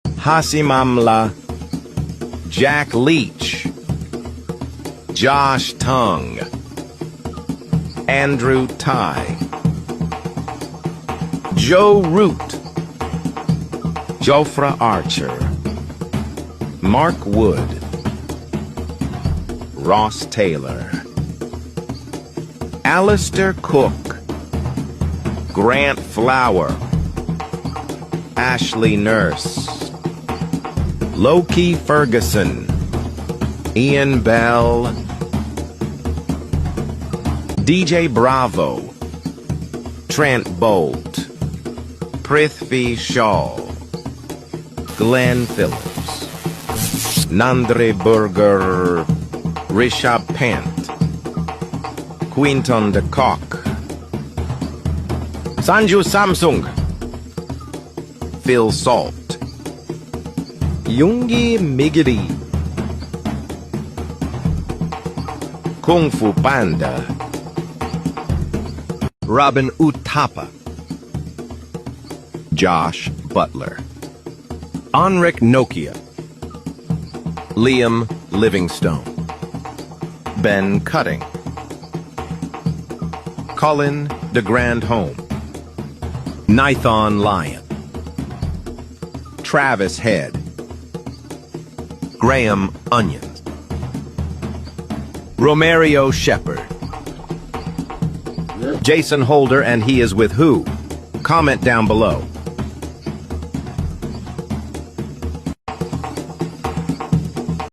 Hashim Amla, Jack Leach, Josh Tung, Andrew Ty, Joe Root, Jofra Archer, Mark Wood, Ross Taylor, Alistair Cook, Grant Flower, Ashley Nurse, Loki Ferguson, Ian Bell, DJ Bravo, Trent Bolt, Prithvi Shaw, Glenn Phillips, Nandre Burger, Rishabh Pant, Quinton de Kock, Sanju Samsung, Phil Salt, Yungi Migiri, Kung Fu Panda, Robin Uthappa, Josh Butler, Anrik Nokia, Liam Livingstone, Ben Cutting, Colin de Grand Home, Nithon Lyon, Travis Head, Graham Onions, Romario Shepherd, Jason Holder, and he is with who? Comment down below.